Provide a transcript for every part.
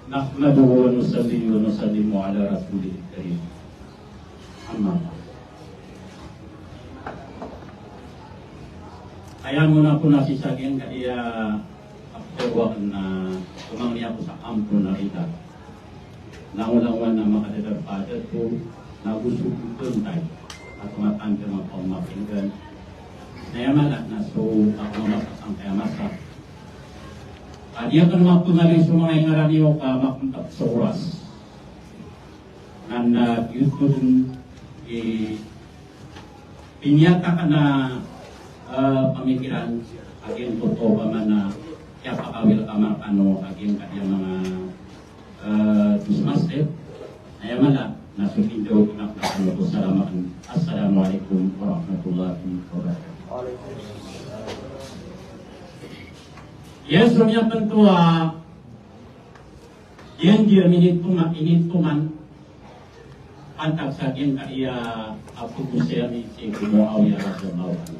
Nahmaduhu wa nusalli wa nusallimu ala rasulil karim. Amma ba'd. Ayaw muna po nasisagin kaya akterwa na tumangli ako sa ampo na ita. Naunang-una na makadadagpadat po na gusto kong tayo at tumatan ka mga pamapinggan. Nayamala na so ako mamasasang kaya masak. Diyan ka naman pumaling sa mga ingaraniyo ka makuntak sa oras. Na yun dun pinyata ka na pamikiran aging totoo pa man na kaya pakawil ka makano aging kanyang mga Tusmaster. Nayamala na sukindo kinakakano ko salamat. Assalamualaikum warahmatullahi wabarakatuh. Yes, rumya pentua yang dia ini tuman antak saking kaya aku kusya ni si Muawiyah radhiyallahu anhu.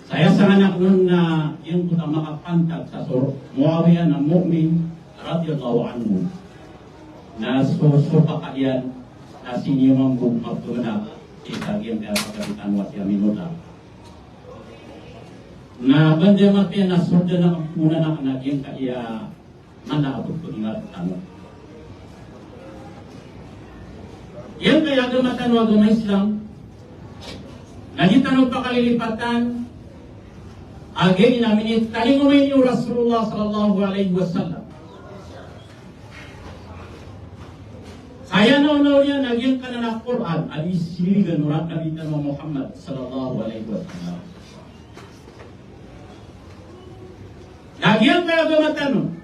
Saya sangat nun na yung kita makapantak sa Muawiyah na mukmin radhiyallahu anhu na susupa kalian na sinimang bumagtuna si saking kaya pagkabitan wasya minuta. Na banda mati na surda na muna na kanagyan kaya manaabot ko ingat tanong. Yan kaya agamatan o agama Islam nagitanong pa kalilipatan agay namin talingumin yung Rasulullah sallallahu alaihi wasallam. Kaya naunaw niya nagyan ka na ng Quran at isiligan murat nabitan mo Muhammad sallallahu alaihi wasallam. Nagyan kaya gamatan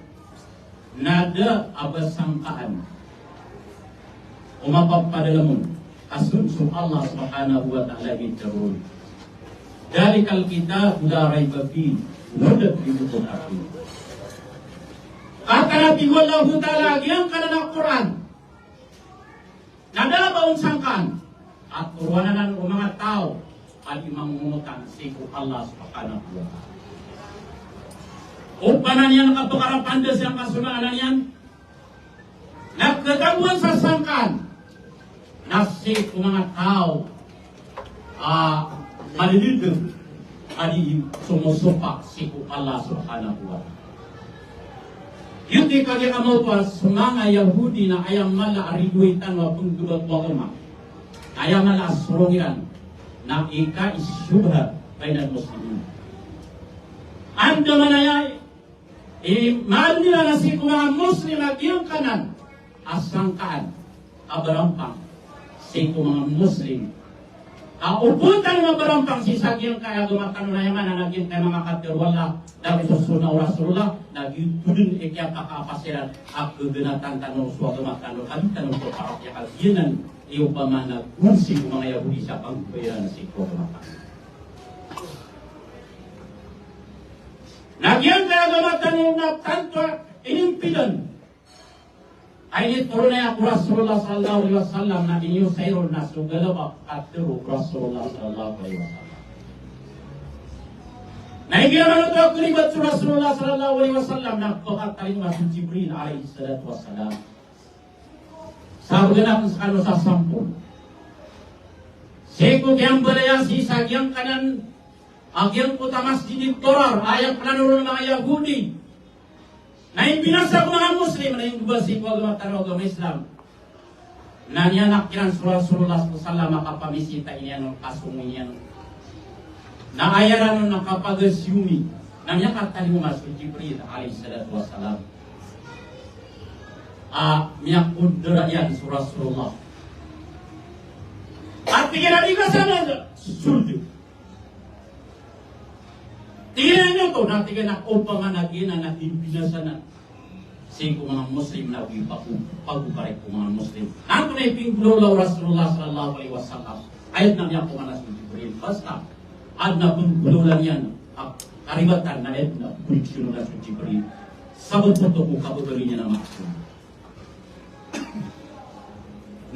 nada abasangkaan umapagpadalamun asunsun Allah subhanahu wa ta'ala bitarun dalikal kitab la raiba fi hudan lil muttaqin. Kata Nabi wallahu ta'ala nagyan kana ng Quran nada baong sangkaan at urwanan ng mga tao at imangumutan siku Allah subhanahu wa ta'ala. Upanan yan kapagarapandas yang kasunaanan yan nagkagawan sa sangkan nasi kung mga tao malilidig adi sumusupak si Allah subhanahu wa ta'ala. Yun di kagi kamo pa mga Yahudi na ayam mala ariguitan wa pungdulat wagama ayam mala asurungiran na ika isyubha bainal muslimin. Anda manayay mahal nila na si mga Muslim at yung kanan asangkaan abarampang si mga Muslim upuntan mga barampang si sagyang kaya gumatano na yaman na naging kay mga katerwala dahil susuna o Rasulullah nagitudun ikya kakapasiran at gugunatan tanong suwa gumatano kami tanong ko parokya kalginan iyo pa man nagkunsi mga Yahudi sa pagbayaran na si ko gumatano. Nagyan kaya gamatan na tanto inimpidan ay nituro na ako Rasulullah sallallahu alaihi wasallam na inyo sayro na sugalaw at turo Rasulullah sallallahu alaihi wasallam. Naigiraman ito ako libat sa Rasulullah sallallahu alaihi wasallam na pagkataling na si Jibril alaihi salatu wasallam. Sabi na kung sa kano sa sampun. Seko kiyang balaya si sagyang kanan agyang puta masjid Torar ayang planuro ng mga Yahudi na ibinasa ko mga Muslim na yung gubasi ko agama Islam na niyanak yan Rasulullah sallallahu makapamisita niya ng kasumi niya na ayaran ng kapagasyumi na niya katali mo si Jibril alayhi salatu wassalam niya kundara yan Rasulullah at pinginaliga sana suldi. Tingnan nyo ito, natin na upang nagina na binasa na sing mga Muslim na pagbubarik ko mga Muslim. Nato na ipinggulaw Rasulullah sallallahu alaihi wasallam. Ayat na niya pumanas ng Jibril. Basta, ad na pinggulaw yan. Karibatan na ayat na pinggulaw ng Jibril. Sabot po ito kung kababali niya na maksud.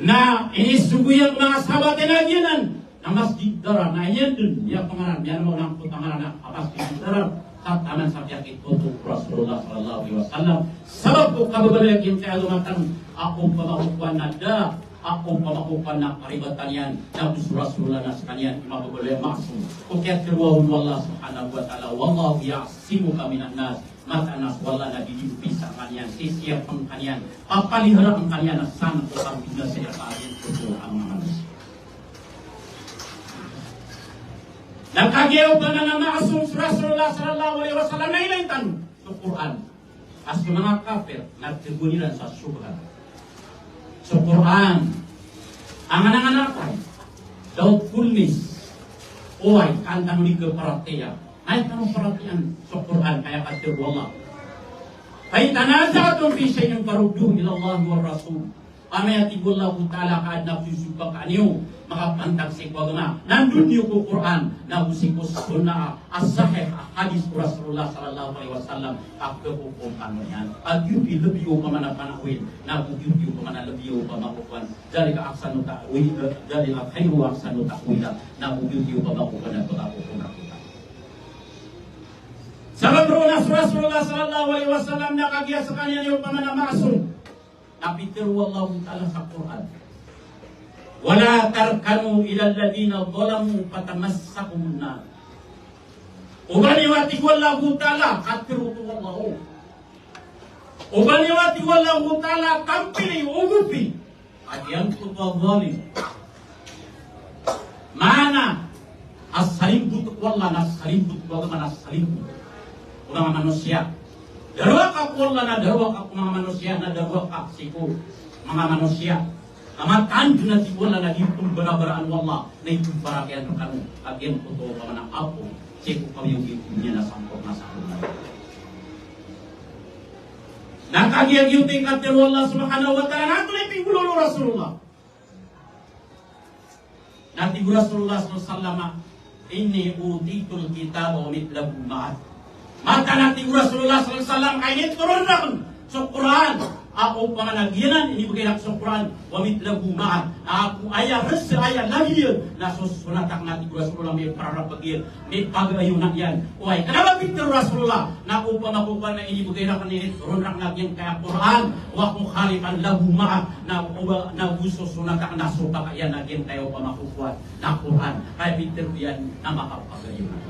Na inisuguyang mga sahabat na ginan na masjid Darar na yan dun, yung pangalan, yan mo lang po pangalan na masjid Darar, khataman sa yakit untuk Rasulullah sallallahu alaihi wasallam. Sabab ko kababalik yung kaya lumatan ako pamakukuan na da, ako pamakukuan na karibatan yan, na Rasulullah na sa kanyan, imababalik maksum. Kung kaya tiruahun wallah subhanahu wa ta'ala, wallahu ya'asimu ka minan nas, matanas wala na didipisa kanyan, sisiyap ang kanyan, papalihara ang kanyan na sana ko ang bigla sa ipagin ko ang mga manusia. Nagkagyaw ba na nga maasong Rasulullah sallallahu alaihi wasallam na ilang tanong sa Quran? As yung mga kafir, nagtibuniran sa syubhat. Sa Quran, ang anang-anakay, doubtfulness, uway, kandang liga parateya. Ay, tanong paratiyan sa Quran, kaya katir wala. Ay, tanazatong fi yung parudum ilallah wa rasul. Amayatibullahu ta'ala kaad na susubak kanyo, makapantag si kwagama. Nandun niyo ko Quran, na usikos ko na as-sahih, hadis ko Rasulullah sallallahu alaihi wasallam, akkehukum kano yan. Agyupi lebiyo pa man na panawin, na agyupi pa man na lebiyo pa makukuan. Dari ka aksanu ta'wid, dari ka khairu aksanu ta'wida, na agyupi pa makukuan na pagkakukum rakutan. Sabab Rasulullah sallallahu alaihi wasallam na kagya sa kanya niyo pa man na maasong. Napitiru Allah Ta'ala sa Quran. Wala tarkanu ila alladhina zalamu fatamassakum nar. Ubaniwati Allah Ta'ala katiru Allah. Ubaniwati Allah Ta'ala kampili ugupi. Adiyan kutu zalim. Mana as-salimbut wallah nas-salimbut bagaimana as-salimbut. Orang manusia. Darwa ka wala na darwa ka mga manusia na darwa ka siku mga manusia. Amatan na si wala na hitong barabaraan wala na itong barakyan ng kanu. Agyan ko to pa man apo siku ka yung niya na sampok na sa una. Nakagyan yung tingkat ni Allah subhanahu wa ta'ala nato na ipingulo Rasulullah. Nati Rasulullah sallallahu alaihi wasallam inni utitul kitab wa mitlahu ma'at. Maka nanti Rasulullah SAW kainin turun naman sa Quran. Ako pangalagyanan, ini bagaimana sa Quran. Wamit lagu ma'at. Ako ayah rasa ayah lagi yun. Nasusunatak nanti Rasulullah may parapagyan. May pag-ayunan yan. Uy, kenapa pintar Rasulullah? Na upang makukuha na ini bagaimana kanin turun naman yan kaya Quran. Wakong khalifan lagu ma'at. Na susunatak nasupak yan nagyan tayo pa makukuha na Quran. Kaya pintar yan na makapag-ayunan.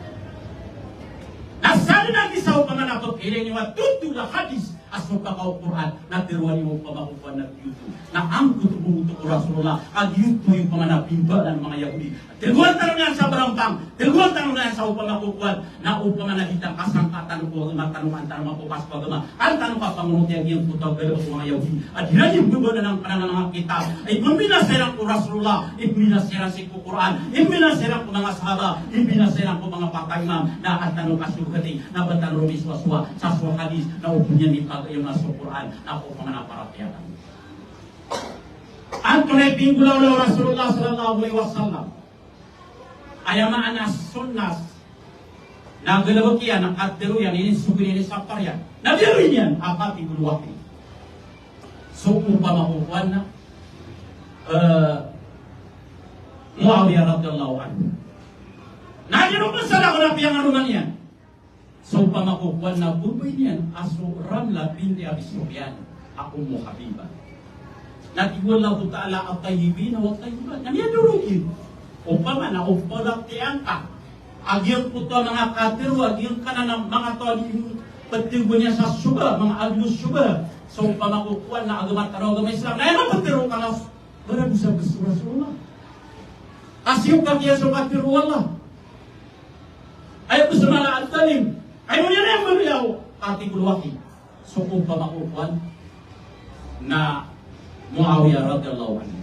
Nasaan na isaw pa man ako kailan yung tutula hadis aso pa ka Quran na tiruan mo pa makukuha na YouTube na ang kutubuto ko Rasulullah at YouTube yung pamanapimba ng mga Yahudi. Tiruan tanong yan sa barampang, tiruan tanong yan sa upang makukuha na upang manahitang kasangkatan ko matanungan tanong mapupas ko agama. Ang tanong ka pangunutiyag yung putaw galaw ko mga Yahudi. At hinayong bubana ng panang mga kitab ay puminaserang ko Rasulullah, ipinaserang si ko Quran, ipinaserang ko mga sahaba, ipinaserang ko mga pakaimam na at tanong kasugati na batanong miswaswa sa hadis na upang niya ni yung nasa Quran na ako mga naparakyatan. Ang tunay pinggulaw na Rasulullah sallallahu alaihi wasallam ay amaan na sunnas na galawag yan, ang katero yan, inisugin ini sa parya. Nabiyarin yan, apati buluwaki. So, kung pa makukuhan na Muawiyah radhiyallahu anhu. Nagyan pa sa lako na piyang anuman yan. So pamakukuan na bubay niyan aso Ramla binti Abi Sufyan ako mo Habiba. Natiwala ko ta'ala ang tayyibin na wag tayyiban. Naniyan durugin. O pa man na upalaktiyan ka. Agyan ko to mga kateru, agyan ka na ng mga to patigo niya sa syuba, mga aglus syuba. So pamakukuan na agamat ka na agama Islam. Na yan ang patiru ka na barang sa Rasulullah. Kasi yung kagyan sa kateru Allah. Ayaw ko sa mga talim. Ay mo yan ang mariyaw ating bulwaki. So kung pamakukuan na Muawiyah radhiyallahu anhu.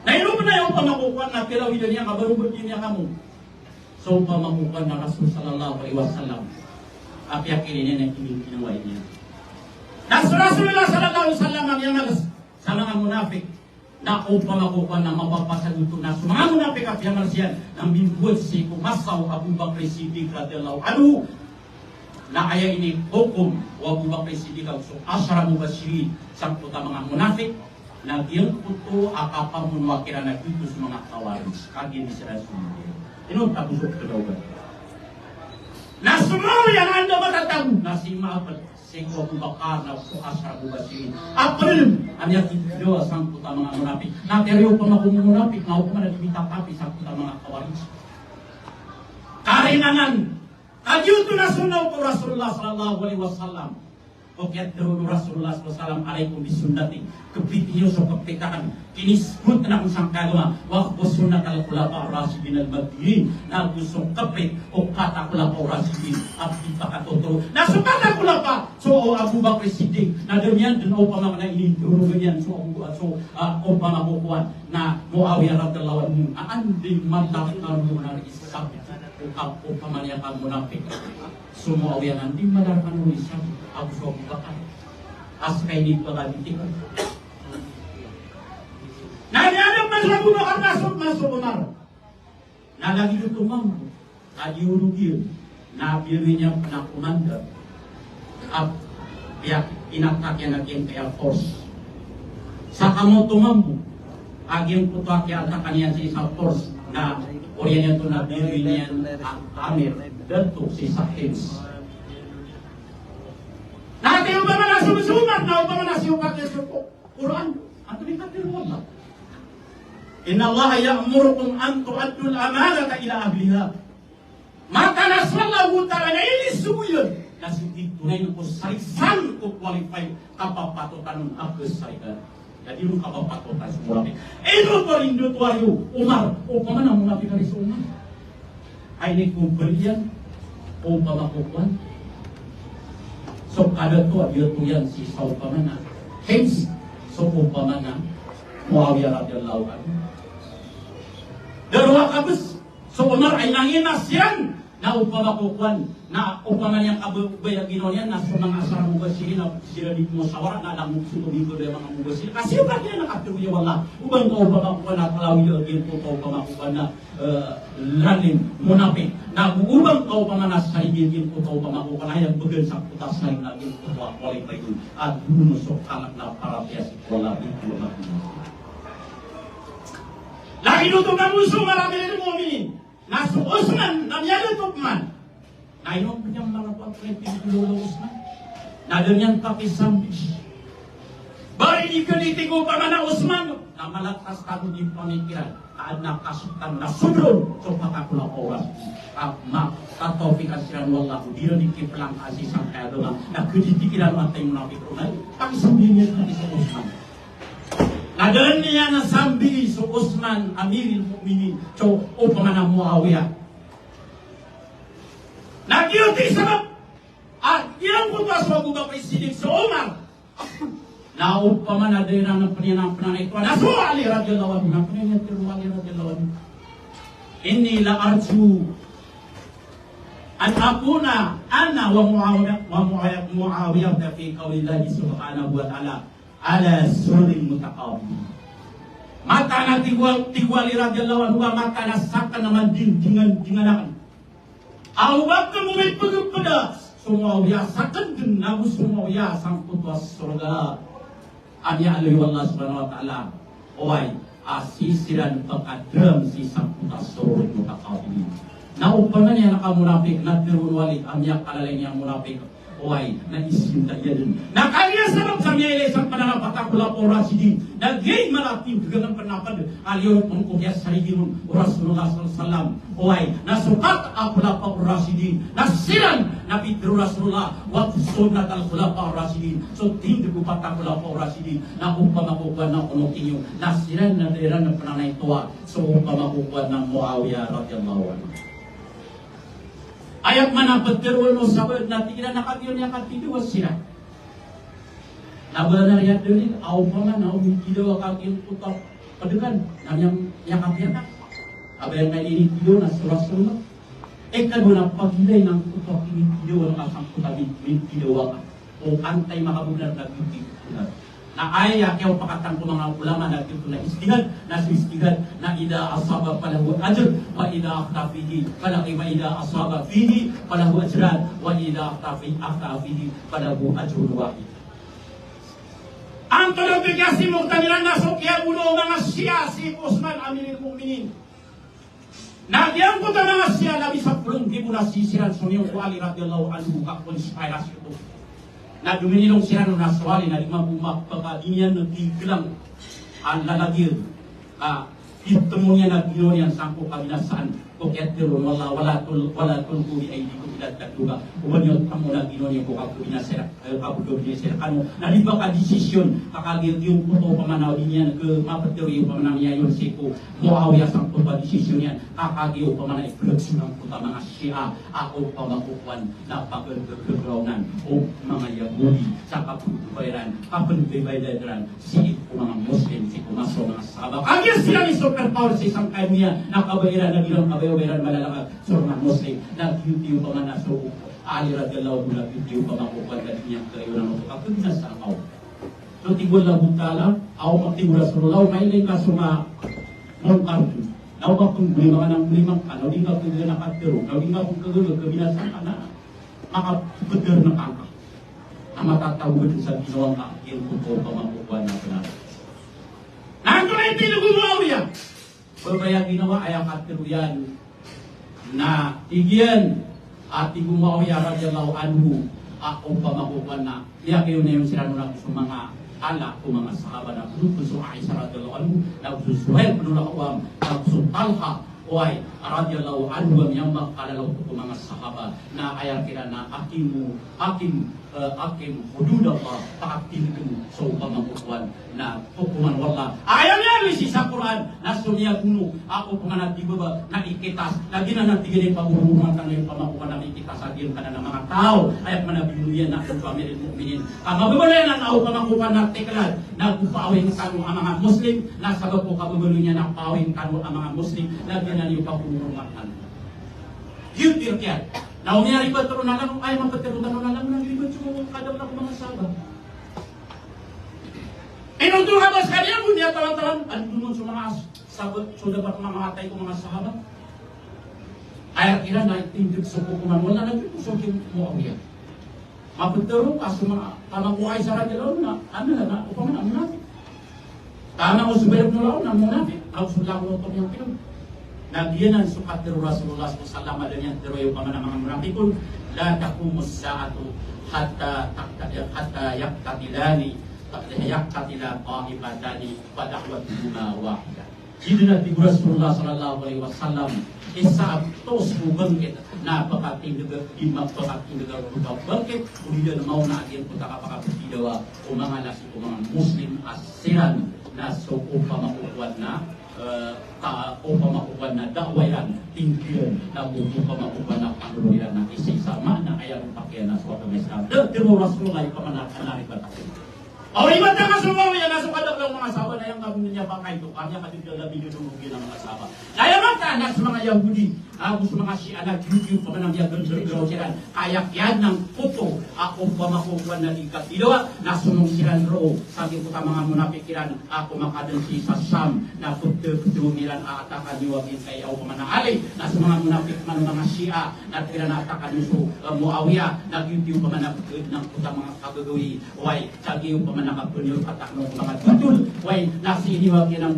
Na ilo na yung pamakukuan na pirawin niya kabarubot niya kamu. So pamakukuan na Rasul sallallahu alaihi wasallam. Apiyak ini niya na kinaway niya. Rasulullah sallallahu alaihi wasallam ang yamas sa mga munafik na kung pamakukuan na mapapasaguto na sa mga munafik at yamas yan ng bimbuot si Kumasaw Abu Bakr Siddiq radhiyallahu anhu. Na kaya ini hukum wa Abu Bakr Siddiq so asyara mubasyirin sang puta mga munafik na giyang puto akapang munwakira na dito sa mga kawaris kagi ni Rasulullah. Inong tabusok ke daw ba? Na semua yang Anda matatag na si Mabel, si Abu Bakar na si Ashabu Basirin. April, anya kidyo sang puta mga munapik. Nateriyo pa makumunapik, na ako na nagmitakapi sa puta mga kawaris. Karinangan, kagyuto na sunaw ko Rasulullah sallallahu alaihi wasallam. O kaya Rasulullah sallallahu alaikum bisunnati. Kepitiyo sa kapitakan. Kinisbut na kung sang kagama. Wakbo sunnat al-kulapa rasidin al-magdirin. Na gusong kapit o kata kulapa rasidin. At ipakatotoo. Nasukat ang kulapa. So Abu Bakr Siddiq. Na ganyan din o pamang na iniduro ganyan. So o pamakukuan. Na Muawiyah radhiyallahu anhu. Aanding matapit na muna isap. O pamanya kang munafik. So Muawiyah nanti malarkan mo isap. Abu Bakar. Askay ni pagalitik. Nangyayang mas Abu Bakar masuk Umar. Na lagi tumang. Adiurugil. Na birinya penakumander. Pihak inakakya naging Air Force. Sa kamo tumambu. Aging putuakya at kaniyan si Air Force. Na oriyan ito na birinya Amir. Dato si Sahims. Nanti upama na sumusumat na upama na siyukat sa Quran. Ato ni katil Allah. Inna Allah ya'murukum an tu'addul amanata ila ahliha. Maka nasallahu ta'ala na ilisuyon. Nasuti tunay ko sarisan ko qualify kapapatutan ng agos sarikan. Jadi lu kapapatutan sa mulabi. Ito pa rin doon tuwayo. Umar. Upama na mulabi ka rin sa Umar. Ay ni kumberian. Upama kukuan. So kada to dia tu yang si saupamana. Hence so upamana Muawiyah radhiyallahu anhu. Darwa kabus so Umar ay nanginasyan na upamakukuan na upaman yang Abu Ubay ginonian na sa mga asar mubasirin na sila di musawara na lang sutubigo ng mga mubasir. Kasi ba kaya nakatuloy wala ubang ko upamakukuan na kalawi yung ko upamakukuan na lalim munapik. Na ubang ko upamana sa higigin ko upamakukuan ay ang bagal sa putas na yung laging kutuwa qualify dun at bunusok anak na parapiyas wala dito na lagi dito na muso marami rin mu'minin. Nasu Usman, namyalo tukman. Na inom po niyang mga pagkwenting Lolo Usman. Na ganyan pakisambis. Bari di kaniti ko pa man na Usman. Na malakas ka mo din pamikiran. At nakasutan na sudron. So pakakulang oras. Katopik asiran wallahu. Di rin ikiplang asisang kaya doon. Na kuditikiran ang tayo munapik runay. Pakisambi niya na sa Usman. Nagalan niya na sambi so Usman Amiril Mu'minin so upama na Muawiyah. Nagyuti sabab at ilang punta sa Abu Bakr Siddiq so Umar. Na upama na dira ng pananay ko na so Ali radhiyallahu anhu na pananay Ali radhiyallahu anhu. Inni la arju an akuna ana wa Muawiyah fi qaulillahi subhanahu wa ta'ala ala suril mutaqabil. Mata na tigwali radhiyallahu anhu mata na saka naman dingan. Aw bakal mo may pagpada Muawiyah sakan din na Muawiyah sang putus surga. Anya alaihi Allah subhanahu wa ta'ala. Oy asisiran pagkadram si sang putus surga mutaqabil. Na upana niya nakamunapik na tirunwali anya kalalay niya munapik. Oy, naisinta yan. Nakaliya sarap sa niya ilang pananapatakula po Rasidin. Nagay malating gagang panapad. Aliyo kung kaya sarili mo Rasulullah SAW. Oy, nasukat akula pa po Rasidin. Nasiran na pitro Rasulullah. Wakusod na talkula pa po Rasidin. So hindi ko patakula po Rasidin. Na kung pamakukuha ng unukin yung nasiran na diran ng pananay tuwa. So kung pamakukuha ng Muawiyah radhiyallahu anhu. Ayat mana betul no sabar na tidak nakatiyo niya katido sila. Nabala na riyan dili aw pa man aw tido kakin putok padukan namyang yakapya. Abay nga ini tido na surah-surah. Kaduna pagilay ng putok ini tido ang asang putabi tido ka. O antay makabulan na tido. Na ayah kaya pakatang ko mga ulama na ito na istighad na ida asaba palahu ajr wa ida akhtafihi palahu wa ida asaba fihi palahu ajran wa ida akhtafihi palahu ajrun wahid. Ang kalobigasi mo kanilang nasok kaya ulo mga siya si Usman Amiril Mu'minin. Nagyan ko ta mga siya labi sa pulong di mo nasisiran sumiyong ko Ali radiyallahu anhu ka konspirasyon ito. Na duminilong siya nung naswali na lima bumak pagkadinian ng tiglang ang lalagir. Itemo niya na ginonian sangko kabinasaan ko ketero wala tulkuri ay di ko pinagtagduga ubanyo tamo na ginonian ko kabinasera kabinasera kano naliba ka desisyon kakagir yung puto pamanaw niya ke mapatero yung pamanaw niya yung siko Muawiya sangko pa desisyon niya kakagyo pamanaw production ng puta mga Shia ako pamakukuan na pagkagrawnan o mga Yahudi sa kapagbayran kapagbayran si mga Muslim si kumaso mga sahabat kagir sila ni superpower sa isang kain niya nakabayran na bilang kabayran malalakag sa mga Muslim nag-YouTube pa man na so Ali radiyallahu anhu nag-YouTube pa makukuha ka niya kayo ng mga kapag sa ako so tibol lang butala ako magtibol Rasulullah may lang ka suma mong karto na ba kung lima ng limang ka na di ka kagala nakatero na di ka kung kagala kabinasan ka na makapagder na kaka na matatawag sa ginawang kakil ko pa makukuha na pinag nandun ay pinag-Muawiya Pagkaya ginawa ay ang katiruyan na tigyan at Muawiya radiyallahu anhu ako pamakukuha na iya kayo na yung sila nung sa mga ala o mga sahaba na puso Aisha radiyallahu anhu na puso Suhail panulakawam na puso Talha o ay radiyallahu anhu ang yung makalalaw ko mga sahaba na ayaw kira na aking hudud Allah pakaktinig sa pamakukuhan na hukuman wala. Ayaw niya rin sa Quran na sunya kuno ako panganati ba na ikitas na ginanatigan yung paghuhuman ka ng pamakukuhan na ikitas sa diyon ka na ng mga tao ayaw manabinuyan na kung pamirin mu'minin. Ang mabibalayan na tao pamakukuhan na teklad na kupawin kanu ang mga Muslim na sabag ko kabibalo niya na pawin kanu ang mga Muslim na ginan yung paghuhuman ka. Yun tirkyan. Na umiyari ba ito na lang, ay mapagkarutan na lang, naglibad yung kadang na mga sabat. Inuntung habas kanya, kung niya talang-talang, andun sa mga sabat, so dapat mga atay ko mga sahabat. Ayaw kira na itindig sa kukuman, wala na dito sa Muawiya. Mapagkaroon ka sa mga pamakuhay sa radyo na, ano na, upang na munafik. Tama ko subayag mo lang, na munafik. Ako sulang ko ito niyang pinag. Nagiyanan sukat dari Rasulullah SAW dan yang teroyo pamana mga munafikun la taqumus sa'atu hatta yaqtatilani yaqtatila qa'ibatani wa da'watuhuma wahidah. Jadi Nabi Rasulullah SAW isa tos bangkit na pakatindag di mapakatindag rupa bangkit kemudian mau na agen puta kapakapitidawa o mga nasi o mga Muslim asiran na so upamakukuan na pamakukuha na dakwayan, tingkiyan na pamakukuha na panguliran na isa-isama na ayaw pakyan na suwata may Islam. Pero Rasulullah ay pamanakanari ba tayo? O iba na masumaw yan, nasukadak lang mga saba na yung kami niya bangkay ito. Kanya katitila binudumugi ng mga saba. Kaya magkanak sa mga Yahudi, sa mga Shia na YouTube pa man ang yagan sa siran. Kaya yan ng puto, ako pamakukuha na ikat. Ilawa, nasunong siran roo. Sabi ko ka mga munafikiran, ako makadansi sa Sam, na puto-putumiran aatakan niyo wagin kay ako pamanakali. Nasa mga munafik man mga Shia, na tira na atakan niyo sa Muawiya, nag-YouTube pa man ng puta mga kagagawi. Why, sabi yung pamanakali nakapunyo atak ng mga tutul way nasi iniwagi ng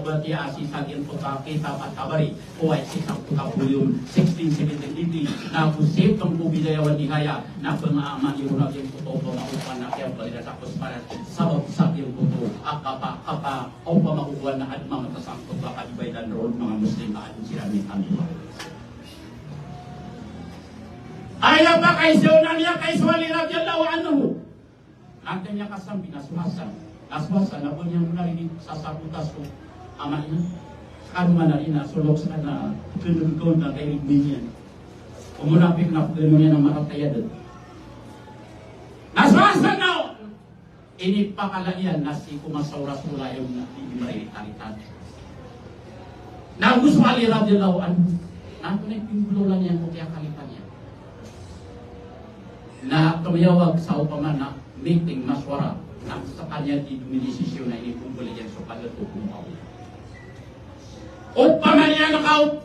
berarti asi sagin puta kitab at kabari way sisang puta volume 1673 na kusip ng bubidayawan ni Haya na pengaaman yung yung puto na upan na kaya balida tapos para sabab yung puto akapa o pamakukuha na at mga tasangkot baka ibay dan roon mga Muslim na adun sila ni kami ay ba kay Zonan niya kay Suwali radiyallahu anhu nanti niya kasam binaswasan. Aswasan na po niya narinig sa sabutas ko. Ama niya. Sekarang mana ina sulok sa na pinagkaw na kay Rigminian. Umunapik na po niya ng maratayad. Naswasan na! Ini pakalaian na si kumasawra-sura yung natimarilitan. Na gusto Ali radiyallahu anhu. Nanto na yung lang yan kung kaya kalipan niya. Na tumiyawag sa upaman na meeting maswara na sa kanya di duminisisyon na inikumpul yan sa pagkatutup mo. Upaman niya nakaw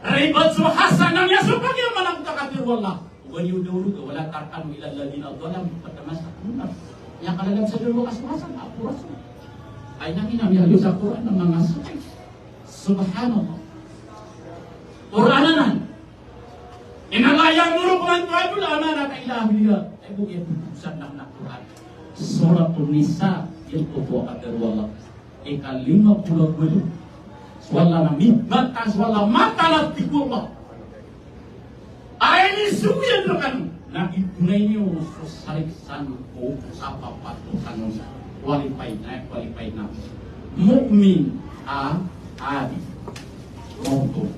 ribat so hasan na niya so kanya malang takapir wala. Ugan yung dulu ka wala tarkan ilan ladin al dalam patamas na kunar. Yang kalagang sa dulu kaswasan apuras. Ay nanginam yung sa Quran ng mga sakit. Subhanallah. Qur'anan. Inna yang muru an tu'adul amanata ila ahliha. Ibu ya putusan nak Quran. Suratul Nisa itu qadar wallah. Eka 52. Swalla mimatan swalla matalat tikullah. Ini suya kan. Nah ibu ini usus salisan ko sapa patusan qualified na. Mukmin adi. Mauto.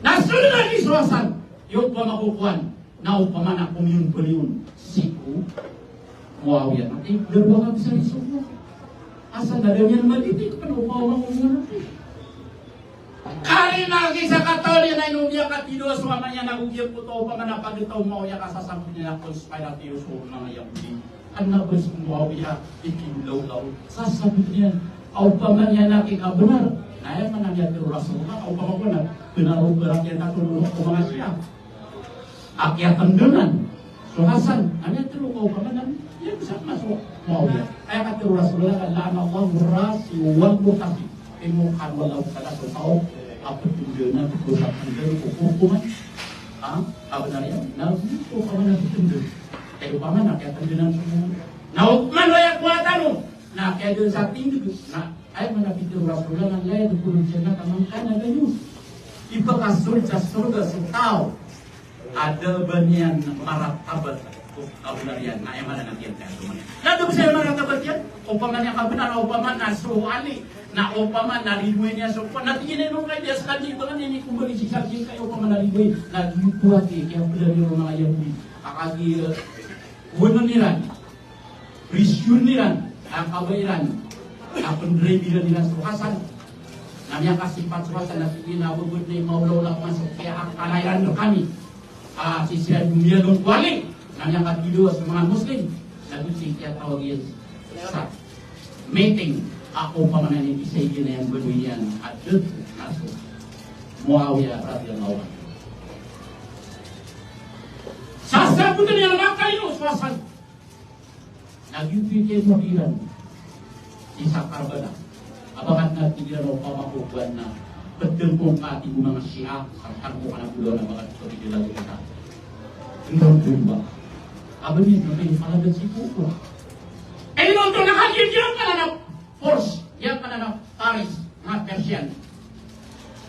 Nah sudah lagi suasan. Yung pamakukuan na upamana kumiyun-kumiyun siku Muawiyah. Dalawa ka bisa isuko. Asa na daw yan malitik pa upaw mga kari na sa katoli na inumya ka tido suamanya nagugiyag po to upamana pagitaw Muawiyah ka sasampu niya na conspirators o mga Yahudi. Ano ba si Muawiyah ikinlaw-law? Sasabi niya, upamanya nakikabenar. Naya mananya tiru Rasulullah, upamana benar berakyan na tulunok ko mga siya. Akyatan dengan Hasan, hanya terus kau kemanan, ya bisa masuk Muawiyah. Ayat kata Rasulullah la'ana Allahu rasi wal mutafi. Imukan walau kala tahu apa tujuannya dosa tender hukuman. Sebenarnya nabi itu kemana tender. Kayak mana akyatan dengan semua. Nah, hukuman lo yang kuatanu. Nah, kayak dosa tinggi. Nah, ayat mana pikir Rasulullah la yadkhulul jannata man kana gayus. Ibu kasur surga setau. Ada banian maratabat kabunarian. Nah, yang mana nanti yang teman. Nah, itu bisa maratabat ya. Umpamanya kabunar, umpamanya suhali. Nah, umpamanya nariduenya sopan. Nanti ini nung kayak dia sekali itu kan ini kembali sisa kayak umpamanya nariduenya. Nah, itu hati kayak dari orang Yahudi. Akagi weneniran, risyuniran, akabairan, apendrebiran dengan suhasan. Namanya kasih patsuhasan nanti ini nabubut nih mau lola masuk kayak akalayan kami. Sisi dunia dong kuali, namanya ketiga semangat Muslim, satu sih kita tahu dia meeting. Aku pamannya di sini yang berduian ada masuk Muawiyah radhiyallahu anhu. Sasa bukan yang makan itu suasana. Lagi fikir mudiran di Sakarbala. Apakah nanti dia lupa makukuan na betul kong kati mga Syiah sarkan ko anak bulan na bakit ito di lagu kita. Enggak berubah. Abang ni nabi pala dan si kuko. Ini untuk nak hadir dia kan anak force, dia kan anak Paris, anak Persian.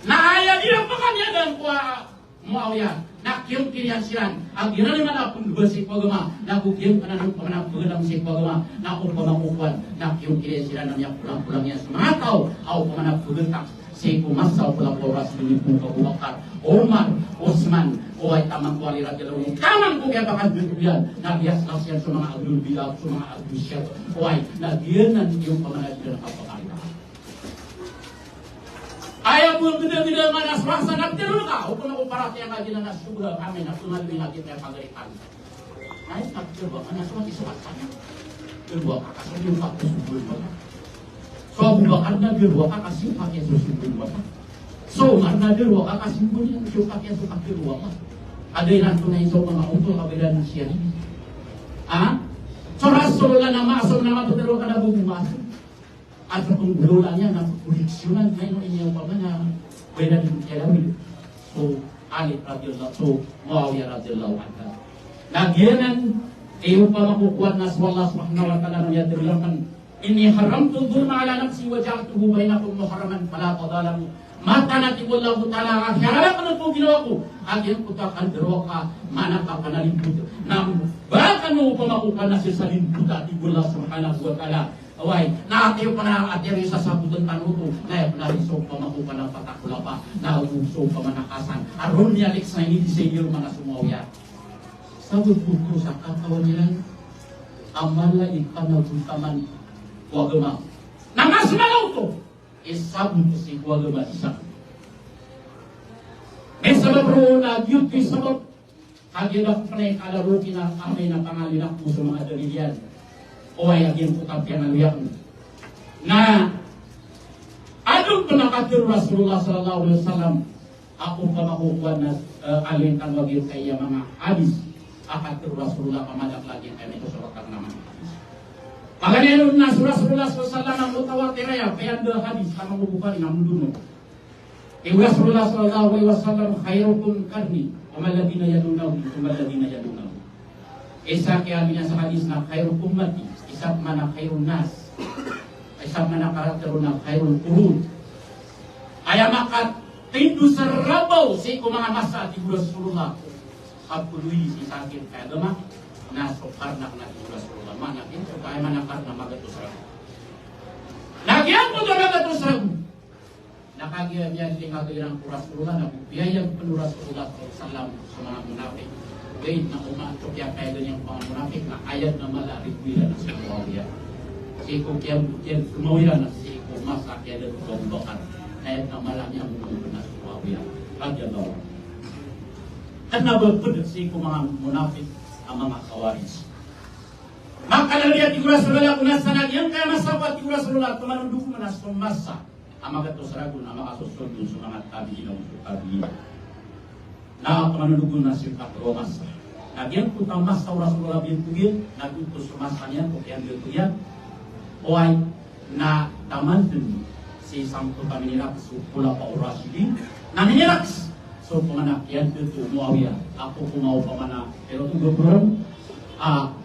Nah ayah dia pakan dia dan kuah Muawiyah. Nak kiam kirian siran. Akhirnya mana pun bersih pagama. Nak kiam kanan pernah berdalam si pagama. Nak pemakuan. Nak kiam kirian siran namanya pulang-pulangnya semangat kau. Au pemana bergerak. Siku masa pelaporas menyebut Abu Bakar, Umar, Utsman, Uwai Tamang Kuali radhiyallahu anhu. Kamang ko kaya bakal berkulian. Nabi aslasian semua Abdul Bilal, semua Abdul Syekh. Uwai, nagianan yung pemanajian apa-apa. Ayah pun gede-gede mana swasta nak terus kau pun aku parat yang lagi nana sudah kami nak tunal dengan kita pagarikan. Naik tak coba mana swasta swastanya. Kedua kakak sebelum waktu sebelum so bukan ada dua kakak sih pakai susu dua. So mana ada dua kakak simpulnya susu pakai susu pakai dua. Ada yang tunai so mga untuk kabelan siya ini. So rasulullah nama asal nama tu terus kada buku masuk. Atau penggurulannya nak kuriksiunan main ini yang umpamanya beda di Jalawi. So Ali radhiyallahu so Muawiyah radhiyallahu anhu. Lagianan umpama kuat nas wallah subhanahu wa ta'ala yang terbilang inni haramtu dzulma ala nafsi wa ja'altuhu bainakum muharraman fala tadalamu. Maka nanti wallahu ta'ala akhirnya ko ginawa ko akin ko takkan deroka mana ka panalimput. Nam bahkan upama kuat nas salimputa di Allah subhanahu wa ta'ala. Away, naatiyo pa na atiyo sa sabutan tanuto, na narisog pa makupa ng patakulapa, na usog pa manakasan. Aron ni Alex na hindi sa iyo mga Sumawiya. Sabot po sa katawan nila, amala ipanagutaman wagama. Namas malaw to, isabot ko si wagama isa. May sabab ro na yun kay sabab, kagila ko pa na yung kalaro kinakami na pangalinak mo sa mga dalilian. O ay aging putab yang aliyak na adong penakatir Rasulullah sallallahu alaihi wasallam ako pamakukuan na alintang lagi kaya mga hadis akatir Rasulullah pamadak lagi kaya ito surat naman paganoon na Rasulullah sallallahu alaihi wasallam ang mutawatir ya kaya ada hadis sama Bukhari namun duno Rasulullah sallallahu alaihi wasallam khairukum qarni wa alladhina yadunahum wa alladhina yadunahum. Isa kaya sa hadis na khairukum ummati, isap mana khairun nas. Isap mana karakteruna khairul qurun. Aya makat tindu serabaw si mga masa ti Rasulullah. Kapuluy si sakit kaya gama na sokarnak na ti Rasulullah. Mana ito kaya manakar na magatos rabu. Nagyan mo doon magatos rabu. Nakagiyan tinggal irang Rasulullah na biyaya penuh Rasulullah sallallahu sa mga munafik. Gayit na umatok ya kaya ganyang mga munafik na ayat na malari kuila na sa Muawiyah. Si kukiyan kumawira na si kumasak ya dan kumbokar. Ayat na malami ang mundo na sa Muawiyah. Radiyallahu anhu. Karena berpedek si mga munafik ang mga kawaris. Maka nalihat di Rasulullah kunasanag yang kaya masabat di Rasulullah tumanunduk manasong masa. Amagat to saragun ama kasusun dun sumangat tabiin ang tabiin. Na manundugun na si Romas. Nagyan putang masa Rasulullah bin Tugil, nagutos sumasanya kung yan dituyan. Oay na taman dun si Sampo Paminirap su pula pa Rasulin. Na ninirap so pamanak yan dito Muawiyah. Ako kumao pamana pero kung gopron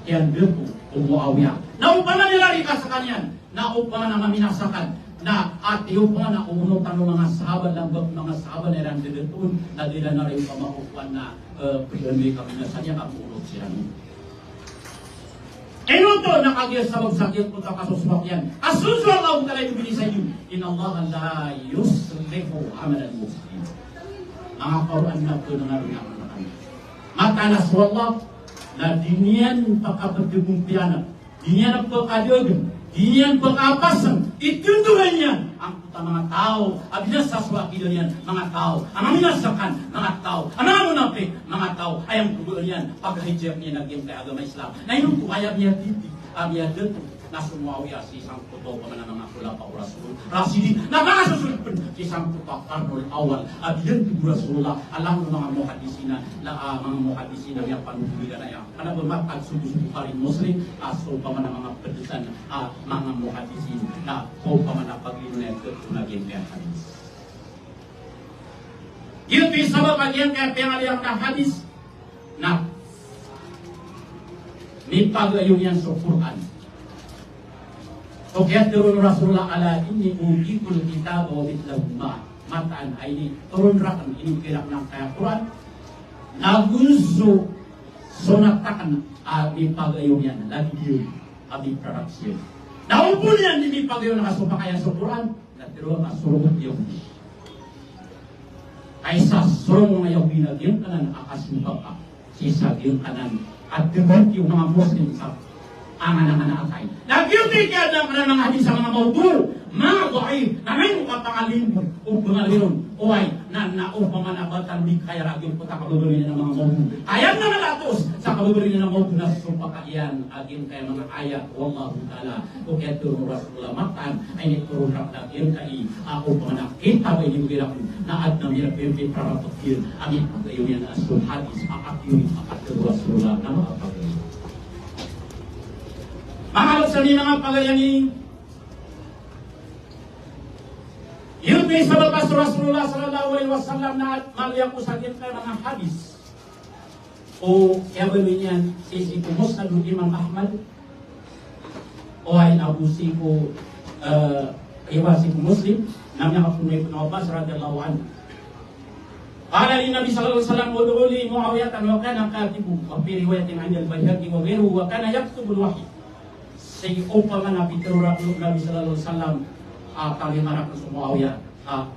yan dito Muawiyah. Na upama nilari ka sa kanyan. Na upama na maminasakan. Na at yung pa na umunutan ng mga sahabat lang mga sahabat na rin dito na dila na rin pamakukuan na priyami kami na sa niya kapunod siya. Ino to nakagiyas sa magsakit po sa kasuswak yan. Asuswak ako talay bibili sa inyo. Allah la yuslihu amalan muslim. Mga Quran na po na rin ako na kami. Matanas wallah na dinian pagkapagdugumpianan. Dinian ang pagkadogan. Dinian pagkapasan. Itunduhan yan ang mga tao. Abinas sa swakilo yan, mga tao. Ang minasakan, mga tao. Ang mga munapik, mga tao. Ay ang tugulan yan. Pag-hijab niya naging kay agama Islam. Na inong kaya niya dito. Niya dito. Nasa Muawiyah si isang puto pa man ang mga kula pa Rasul. Rasidin. Nakakasusunod si isang puto Karnol Awal. Abiyan ti Rasulullah. Alam ng mga muhadisina na mga muhadisina yang panubulan na yan. Karena bermakat subuh-subuh paling muslim. So pa man ang mga pedesan mga muhadisin na so pa man ang paglinunan ke tunagin kaya hadis. Yun sabab bagian kaya pengaliyang na hadis na may pagayong yan sa Quran. O kaya turun Rasulullah ala ini ujibul kitab wa mitlahumma mataan ay ini turun rakan ini kirak ng kaya Quran nagunso sonatakan abi pagayong yan lagi diyo abi production naupun yan di pagayong nakasupakayan sa Quran na turun na surong yung ay sa surong mga yung binagyan kanan akasubaka sisa yung kanan at demot yung mga Muslim sa anak-anak atay. Nagyuti ka ng mga hadis sa mga maudu, mga doay, na may kapangalin o pangalin o ay na naupamanabatang di kaya ragyong puta kababarin ng mga maudu. Ayat na nalatos sa kababarin ng maudu na supakayan aging kaya mga ayat wallahu ta'ala o kaya turun Rasulullah matan ay nagturun rakta yung kay ako pamanak kita ba yung girak na at na mirap yung pitrapatakir amin pagkayon yan asul hadis akakyun akakyun Rasulullah na mga pagkayon. Mahalap sa mga pagayanin. Yun may sabab sa Rasulullah sallallahu alaihi wasallam na maliyak ko sa akin ka mga hadis. O kaya niyan si Musnad Imam Ahmad o ay nabusi ko iwasi ko Muslim namanya kapunay ko na Abbas radhiyallahu anhu. Qala li Nabi sallallahu alaihi wasallam ud'uli Muawiyah wa kana katibu wa fi riwayatin 'an al-Baihaqi wa ghayruhu wa kana yaktubu al-wahyi. Sehingga upama Nabi terurah Nabi sallallahu alaihi wasallam kali marah ke Muawiyah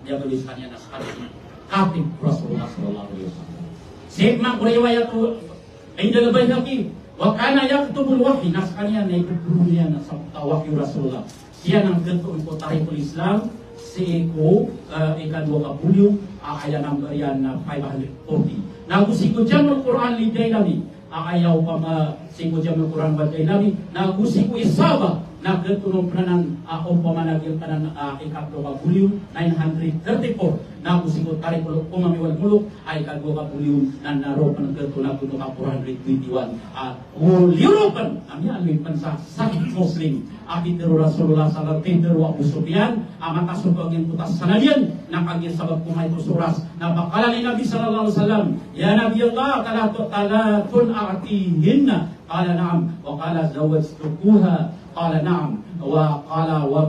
dia tulisannya naskah katib Rasulullah sallallahu alaihi wasallam. Sehingga riwayat itu Indal Baihaqi wa kana yaktubul wahyi naskahnya na ibubulnya sa wahyu Rasulullah. Siya nang ganto ko tarihul Islam seko ikadua kapulyo ayat number yan 540. Nagusi ko dyan ng Quran li Jailani ayaw pa singko jam kurang baca Nabi nagusiku isaba na ketunong pranan umpamanagil kanan ikatlo ka bulium 934 nagusiku tarik muluk umami wal muluk ay kadua ka bulium nan naro pan ketunang kuno ka 421 uliupan amya alipan sa sahih Muslim abitero Rasulullah sallallahu alaihi wasallam Abu Sufyan amata sugangin putas sanadian nakagin sabab kumay suras na bakalan ni Nabi sallallahu alaihi wasallam ya Nabi Allah talatun a'tihinna qala na'am wa qala zawwajtukuha qala na'am wa qala wa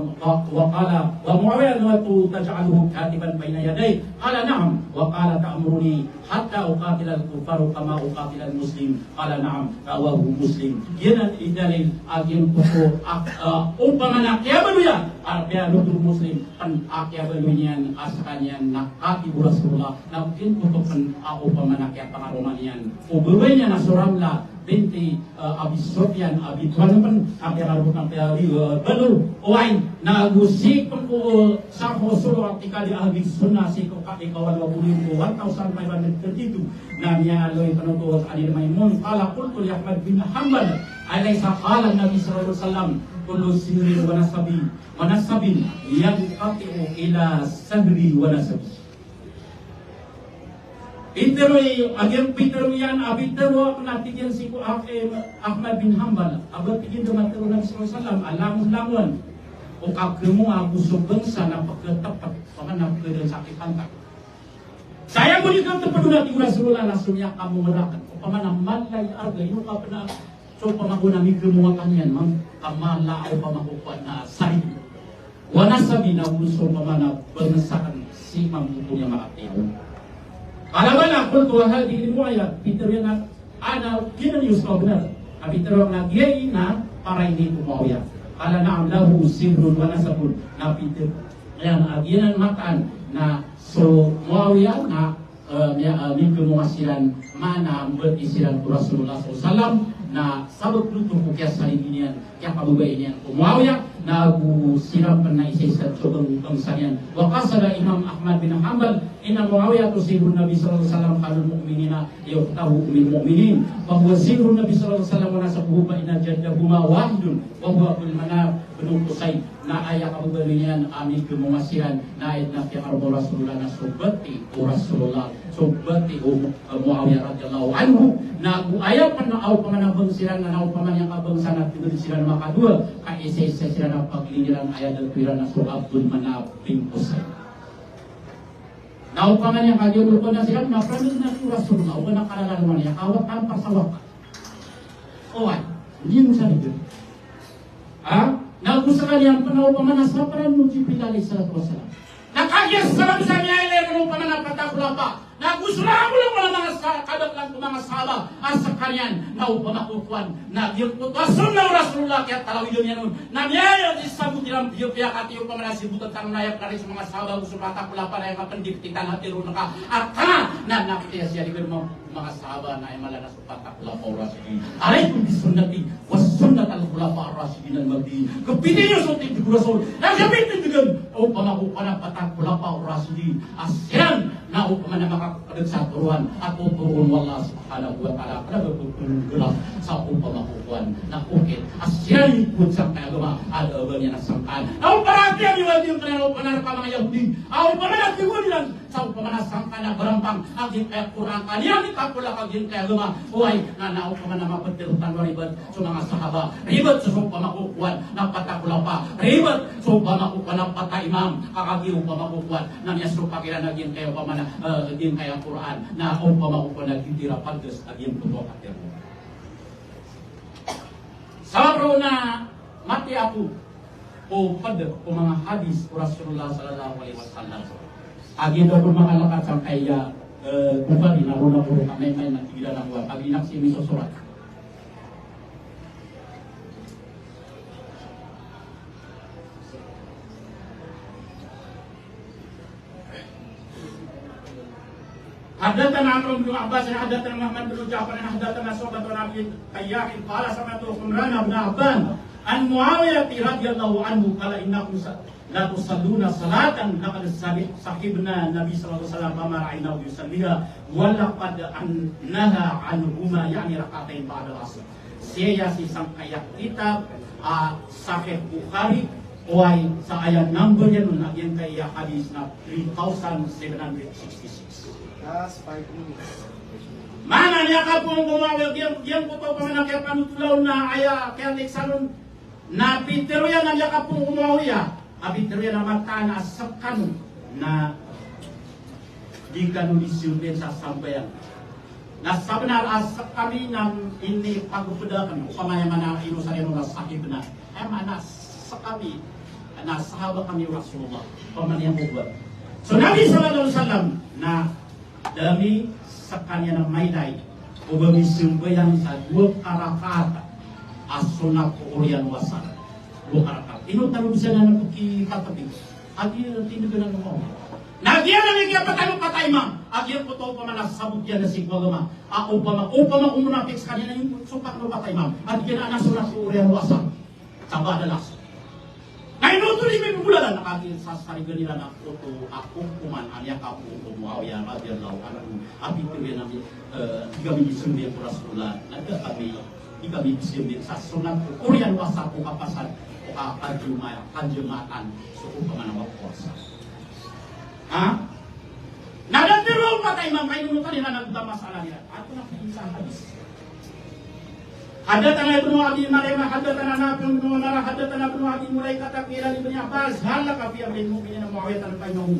Muawiyah taj'aluhu katiban baina yaday qala na'am wa qala ta'muruni hatta uqatila al-kuffar kama uqatila al-muslim qala na'am rawahu Muslim yana idalil agin ko upamana kiabaluya artinya nutur Muslim pan akiabalunyan askanyan nakati Rasulullah nakin kutukan upamana kia pangaromanian ubewenya nasuramla binti Abi Sufyan Abi Tuhan abi arubang piali baru oain nagusik ko sa Rasulullah tika di ahli sunnah si ko kawan wa bulim 1532 na niya aloy panutuos ani Maimun qala qultu li Ahmad bin Hanbal alaysa qala Nabi sallallahu alaihi wasallam kullu sirrin wa nasabin yanqati'u ila sadri wa nasabi Pitero agem Pitero yan abitero natigyan si ko Ahmad bin Hanbal abot tigin dumatero Nabi sallallahu alaihi wasallam alamun o kagemo abusog bangsa na pagkatapat pamanap kedan sakit pangkat saya mo dito padula ti Rasulullah nasumya kamu merakan o pamanam malay arga ino ka pena so pamaguna mi kemo kanyan mam kamala o pamakukuan na sai wana sabi na uso pamanap bangsakan si mamupunya makatiyaw Kalabana qultu wa hadhihi riwayat Peter yana ana kina yusma benar. Peter na giyay na para hindi Muawiyah. Kala na'am lahu sirrun wa nasabun. Na Peter yan aginan makan na so Muawiyah na minggu mengasiran mana berisiran Rasulullah SAW na sabab lutung kukias salinian yang kabubainya Muawiyah na siram pernah isi sebang bangsanian wa qasada Imam Ahmad bin Hanbal inna Muawiyah tusirun Nabi sallallahu alaihi wasallam kalul mu'minina yaqtahu min mu'minin wa huwa sirrun Nabi sallallahu alaihi wasallam wa nasabuhu baina jaddahuma wahidun wa huwa bil manab bin Qusay na ayah kabubainya amin kemasiran na idna fi arba Rasulullah na subati Rasulullah subati Muawiyah radhiyallahu anhu na ayah panau pamanabang siran na paman yang kabang sanad tidur siran makadua ka isi siran pagliran ayat dan piran Rasul Abdul Manaf bin Qusay na paman yang kagyo ko na siran na pranun na Rasulullah o na kalalaman yang awak tanpa sawak oan hindi mo sa dito na gusto yang panau paman sa paran mo Jibril alayhi salatu wasalam nakagyo salam sa niya ilero paman na patakulapa na gusto na mo lang mga kadat lang mga sahabat asa kanyan na upamakukuan na yung putasun na Rasulullah kaya talawin yan nun na niya yung sabut nilang biyo-biya kati yung pamanasibutan tanong nayak na rin sa mga sahabat gusto patakula pa na yung kapandiktitan hatiro na ka at kana na nakatiya siya di mga sahabat na yung malanas patakula pa Rasulullah alaykum bisunnati was sunnat al-khulafa ar-rasyidin al-mahdiin kapitin nyo sa titig Rasul na sabitin dengan upamakukuan na patakula pa Rasulullah asyan na upaman na makakadag sa turuan at tuturuan wallah subhanahu wa ta'ala kada bergerak sa upamakukuan na ukit asyan ikut sa kagama ada abangnya nasangkaan na uparati ang iwadi yung kanina upanan ka mga Yahudi upanan at iwadilan sa upaman nasangkaan na berampang aging kaya kurang kaniyang ikapula kaging kagama huway na upaman na mapatirutan waribad sa mga sahaba ribad sa upamakukuan na patakula pa ribad sa upamakukuan na pataimam kakagi upamakukuan na niyasro pakilan naging kaya upaman din kaya Quran na upamakukuan na gitira pagdas aging tutok at yun sabro na mati ako o pada o mga hadis o Rasulullah sallallahu alaihi wasallam aging daw mga lakat sa kaya kupari na runa puro kami may natigilan ang wala pag inaksimi sa surat حدثنا عمرو بن عباس حدثنا محمد بن جعفر حدثنا شعبة بن أبي تياح قال سمعت عمران بن عبان عن معاوية رضي الله عنه قال إنكم لا تصلون صلاة لقد صحبنا النبي صلى الله عليه وسلم فما رأيناه يصليها ولقد نهى عنهما يعني ركعتين بعد العصر. siya si isang kaya kitab Sahih Bukhari Uy sa ayat number yan nun agyan kaya hadis na 3,766. Last 5 minutes. Mana niya ka pong gumawag yung po pa mga kaya panutulaw na aya kaya nagsalon na Peter yan na niya ka pong gumawag ya. Peter yan na mata na asakan na di ka nun isilbin sa sambayan. Nasa benar asak kami ng ini pagpuda kami upamaya mana ino sa ino na sakit na mana sa kami na sahabat kami Rasulullah pamaniyang buwan. So Nabi sallallahu alaihi wasallam na dami sa kanya ng maylay o bamisimbayan sa 2 rakaat as-sunat o Urian wasal 2 rakaat. Inutalo siya na nagkikatabi. Agi tinudunan mo. Nagyan na niya patalo patay ma. Agyan ko to pa manasabot yan na si Kwagama. Upama umunapik sa kanila yung supak no patay ma. Agyan na nasulat ko Urian wasal. Saba dalas. Ngayon tuloy may bubulalan nakagil sa sarigan nila na oto ako kuman anya ka po Muawiyah radhiyallahu anhu abi tuloy na kami disembir ko Rasulullah nagka kami disembir sa sunat Urian wasal ko kapasan o kanjumatan so upama puasa. Nadatiro patay mang kayo kanina nagdamasalan nila. Ako na sa hadis. Hadatana Ibnu Abi Maryam hadatana Nafi' bin Umar hadatana Ibnu Abi Mulaikah qila li Ibnu Abbas halaka fi amril mu'minina Muawiyah bainahum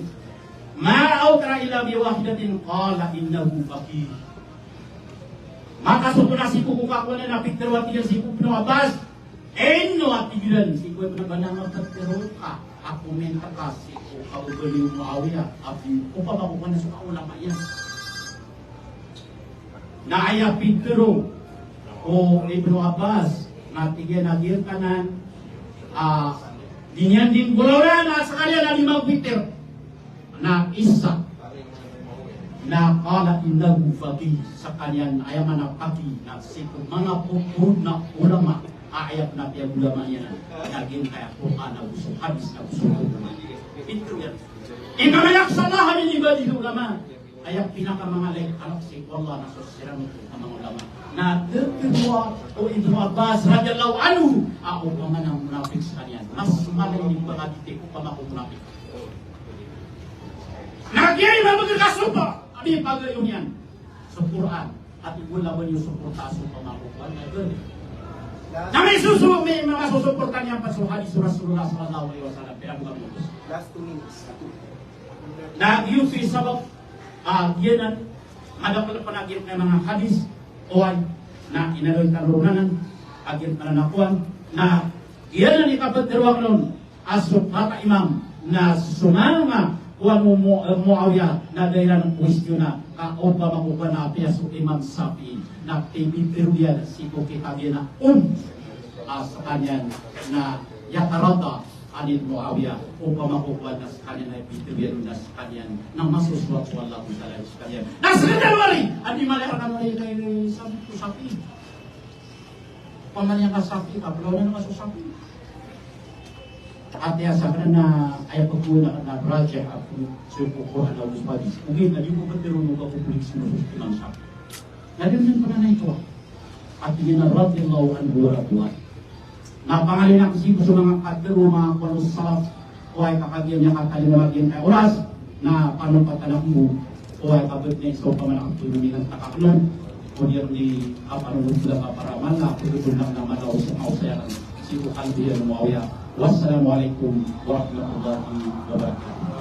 ma awtara ila bi wahidatin qala innahu faqih. Maka suku nasi kuku kako na napikterwati si Ibnu Abbas eno atigiran si kuwe benar-benar terteruka aku minta kasih kau beli Muawiyah abi upama ko na suka ulama yan na aya pitero o Ibnu Abbas natigyan nagir kanan dinyan din gulora na sa kanya na 5 piter na isa na kala indahu faqih sa kanya ayaman na pagi na siku mga pupur na ulama ayat na tiya ulama yan naging kaya Quran na gusto hadis na gusto ulama itu yan ikamayak salah min ibadihi ulama ayat pinakamangalay anak si Allah na sosiran ng mga ulama na kedua o Ibnu Abbas radhiyallahu anhu ako pa man ang munafik sa kanya mas maling yung mga titik ko pa ako munafik nagyay mamagkasupa abi pagayon yan sa Quran at ibulaban yung suportaso pa makukuha na gano'n na may mga susuportan niya pa sa hadis Rasulullah sallallahu alaihi wasallam Last 2 minutes. Na yung fi sabab yanan madapal panagin ng mga hadis oy na inaloy talunan agin pananakuan na yanan ikapatirwak nun asok mata imam na sumama kuan Muawiyah na dahilan ng kwestiyon na kaoba makukuha na apiaso imam Safi na pipiruyan si kukitabi na sa kanya na yakarata anit Muawiyah upang makukuha na sa kanya na pipiruyan na sa kanya na masuswat ko Allah sa kanya na sa kanya wari adi malerakan wari kay Safi pamanyan ka Safi kapulaw na naman sa Safi at sa kanya na ay pagkuna na project ako sukukuha na ulos padis ugin na yung kapatiro mo kakukulik sinusus imam Safi nagandang pa na ito at ginarradillahu anhu wa radwan napangalin ako siya sa mga katero mga kualos salaf o ay kakagyan niya kakalimagyan kay oras na panumpatanak mo o ay kabit na iso pa man ang tulungan ng takaklong o niya ni kapanunod sila kaparaman na pagkutunan na manaw sa kausayaran si Bukhari ng Muawiyah. Wassalamualaikum warahmatullahi wabarakatuh.